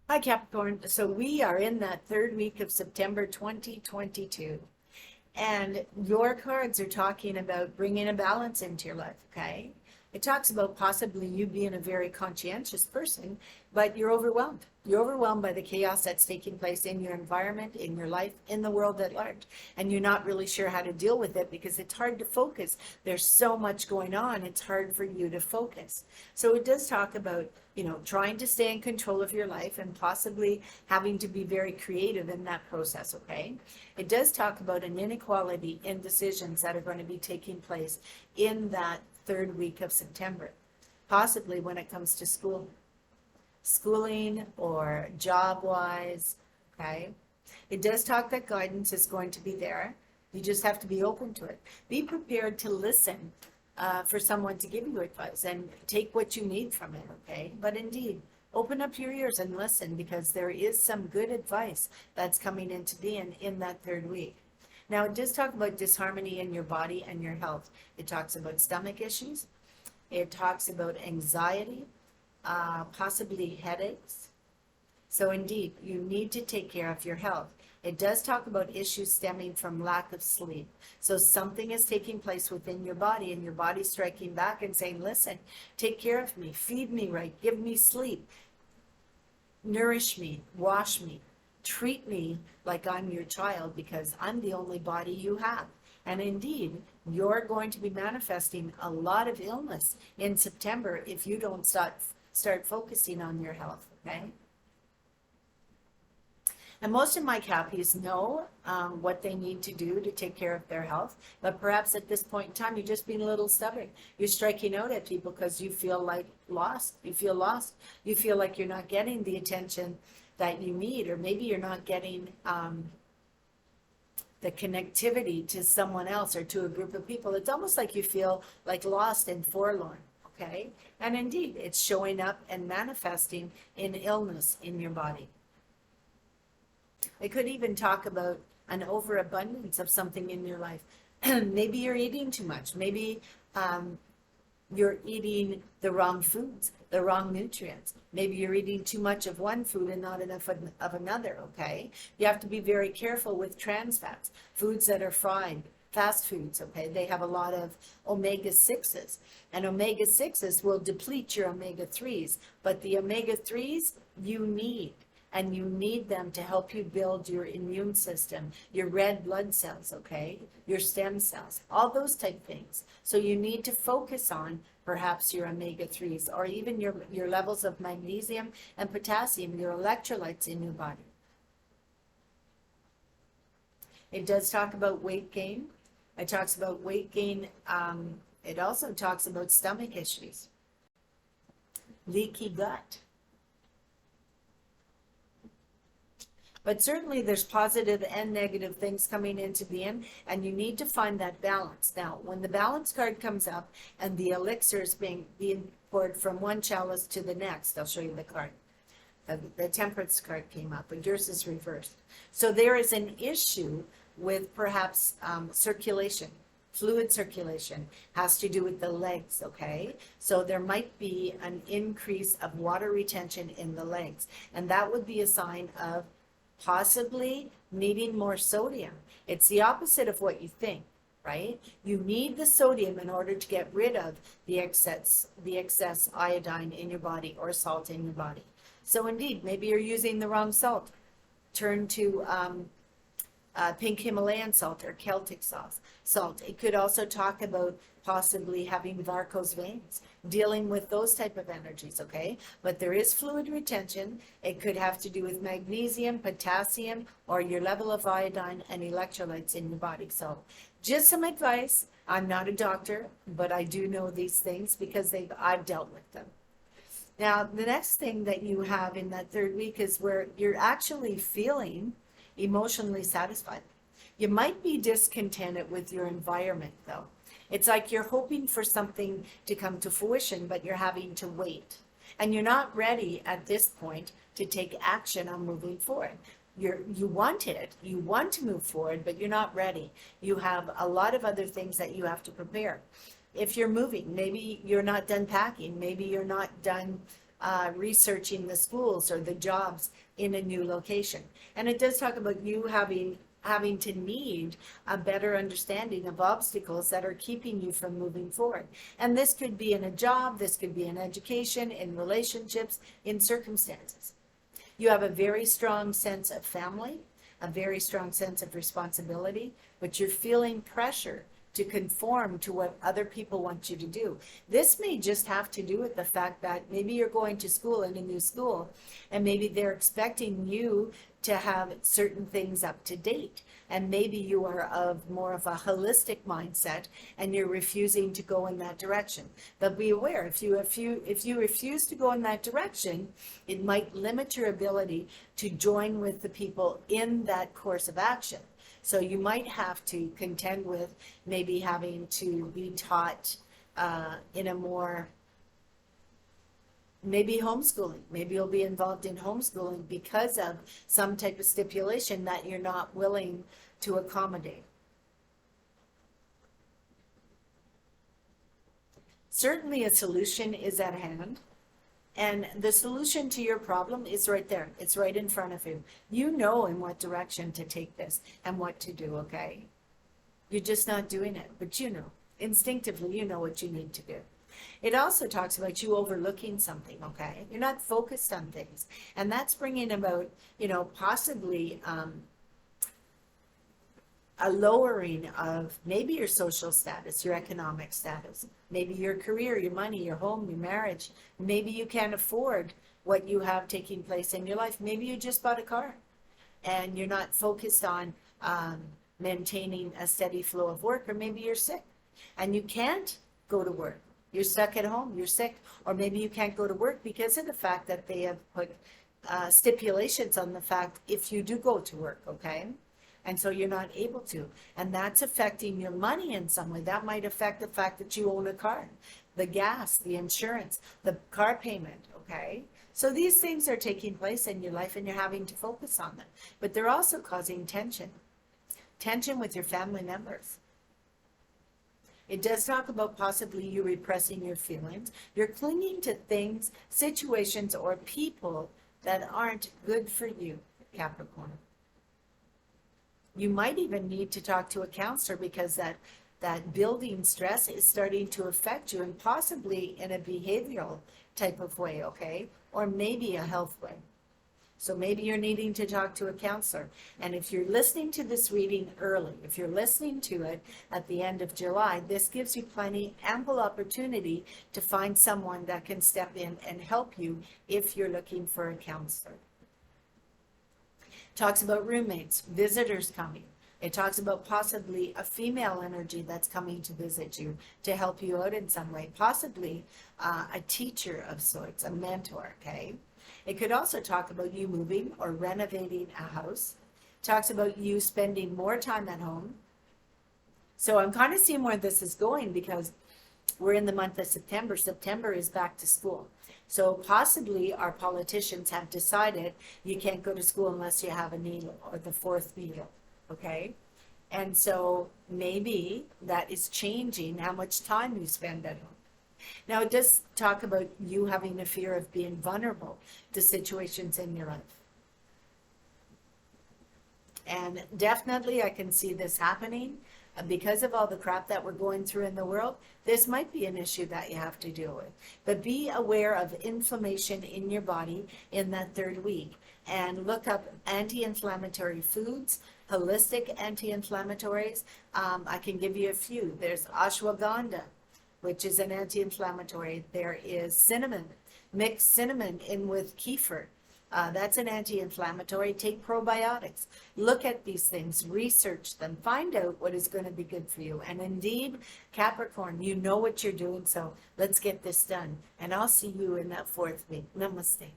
Hi, Capricorn. So we are in that third week of September 2022, and your cards are talking about bringing a balance into your life, okay? It talks about possibly you being a very conscientious person, but you're overwhelmed. You're overwhelmed by the chaos that's taking place in your environment, in your life, in the world at large. And you're not really sure how to deal with it because it's hard to focus. There's so much going on, it's hard for you to focus. So it does talk about, trying to stay in control of your life and possibly having to be very creative in that process, okay? It does talk about an inequality in decisions that are going to be taking place in that third week of September, possibly when it comes to schooling or job wise, okay? It does talk that guidance is going to be there. You just have to be open to it. Be prepared to listen for someone to give you advice and take what you need from it, okay? But indeed, open up your ears and listen because there is some good advice that's coming into being in that third week. Now, it does talk about disharmony in your body and your health. It talks about stomach issues. It talks about anxiety, possibly headaches. So indeed, you need to take care of your health. It does talk about issues stemming from lack of sleep. So something is taking place within your body and your body's striking back and saying, listen, take care of me, feed me right, give me sleep, nourish me, wash me, treat me like I'm your child because I'm the only body you have. And indeed, you're going to be manifesting a lot of illness in September if you don't start focusing on your health, okay? And most of my Cappies know what they need to do to take care of their health. But perhaps at this point in time, you're just being a little stubborn. You're striking out at people because you feel like lost. You feel lost. You feel like you're not getting the attention that you need, or maybe you're not getting the connectivity to someone else or to a group of people. It's almost like you feel like lost and forlorn. Okay. And indeed, it's showing up and manifesting in illness in your body. It could even talk about an overabundance of something in your life. Maybe you're eating too much. Maybe you're eating the wrong foods, the wrong nutrients. Maybe you're eating too much of one food and not enough of another, okay? You have to be very careful with trans fats, foods that are fried, fast foods, okay? They have a lot of omega-6s, and omega-6s will deplete your omega-3s, but the omega-3s you need. And you need them to help you build your immune system, your red blood cells, okay? Your stem cells, all those type things. So you need to focus on perhaps your omega-3s or even your levels of magnesium and potassium, your electrolytes in your body. It does talk about weight gain. It talks about weight gain. It also talks about stomach issues, leaky gut. But certainly there's positive and negative things coming into being, and you need to find that balance. Now, when the balance card comes up and the elixir is being poured from one chalice to the next, I'll show you the card. The temperance card came up, but yours is reversed. So there is an issue with perhaps circulation. Fluid circulation has to do with the legs, okay? So there might be an increase of water retention in the legs, and that would be a sign of possibly needing more sodium. It's the opposite of what you think, right? You need the sodium in order to get rid of the excess iodine in your body or salt in your body. So indeed, maybe you're using the wrong salt. Turn to pink Himalayan salt or Celtic salt. It could also talk about possibly having varicose veins, dealing with those type of energies, okay? But there is fluid retention. It could have to do with magnesium, potassium, or your level of iodine and electrolytes in your body. So just some advice. I'm not a doctor, but I do know these things because I've dealt with them. Now, the next thing that you have in that third week is where you're actually feeling emotionally satisfied. You might be discontented with your environment, though. It's like you're hoping for something to come to fruition, but you're having to wait. And you're not ready at this point to take action on moving forward. You want it, you want to move forward, but you're not ready. You have a lot of other things that you have to prepare. If you're moving, maybe you're not done packing, maybe you're not done researching the schools or the jobs in a new location. And it does talk about you having to need a better understanding of obstacles that are keeping you from moving forward. And this could be in a job, this could be in education, in relationships, in circumstances. You have a very strong sense of family, a very strong sense of responsibility, but you're feeling pressure to conform to what other people want you to do. This may just have to do with the fact that maybe you're going to school in a new school, and maybe they're expecting you to have certain things up to date. And maybe you are of more of a holistic mindset and you're refusing to go in that direction. But be aware, if you refuse to go in that direction, it might limit your ability to join with the people in that course of action. So you might have to contend with maybe having to be taught in a more, maybe homeschooling. Maybe you'll be involved in homeschooling because of some type of stipulation that you're not willing to accommodate. Certainly a solution is at hand. And the solution to your problem is right there. It's right in front of you. You know in what direction to take this and what to do, okay? You're just not doing it, but you know. Instinctively, you know what you need to do. It also talks about you overlooking something, okay? You're not focused on things. And that's bringing about, possibly a lowering of maybe your social status, your economic status, maybe your career, your money, your home, your marriage. Maybe you can't afford what you have taking place in your life. Maybe you just bought a car and you're not focused on maintaining a steady flow of work, or maybe you're sick and you can't go to work. You're stuck at home, you're sick, or maybe you can't go to work because of the fact that they have put stipulations on the fact if you do go to work, okay? And so you're not able to. And that's affecting your money in some way. That might affect the fact that you own a car, the gas, the insurance, the car payment, okay? So these things are taking place in your life and you're having to focus on them. But they're also causing tension with your family members. It does talk about possibly you repressing your feelings. You're clinging to things, situations, or people that aren't good for you, Capricorn. You might even need to talk to a counselor because that building stress is starting to affect you, and possibly in a behavioral type of way, okay? Or maybe a health way. So maybe you're needing to talk to a counselor. And if you're listening to this reading early, if you're listening to it at the end of July, this gives you ample opportunity to find someone that can step in and help you if you're looking for a counselor. Talks about roommates, visitors coming. It talks about possibly a female energy that's coming to visit you to help you out in some way, possibly a teacher of sorts, a mentor, okay? It could also talk about you moving or renovating a house. It talks about you spending more time at home. So I'm kind of seeing where this is going because we're in the month of September. September is back to school. So possibly our politicians have decided you can't go to school unless you have a needle or the fourth needle, okay? And so maybe that is changing how much time you spend at home. Now it does talk about you having a fear of being vulnerable to situations in your life. And definitely I can see this happening. Because of all the crap that we're going through in the world, this might be an issue that you have to deal with. But be aware of inflammation in your body in that third week. And look up anti-inflammatory foods, holistic anti-inflammatories. I can give you a few. There's ashwagandha, which is an anti-inflammatory. There is cinnamon. Mix cinnamon in with kefir. That's an anti-inflammatory. Take probiotics. Look at these things. Research them. Find out what is going to be good for you. And indeed, Capricorn, you know what you're doing, so let's get this done. And I'll see you in that fourth week. Namaste.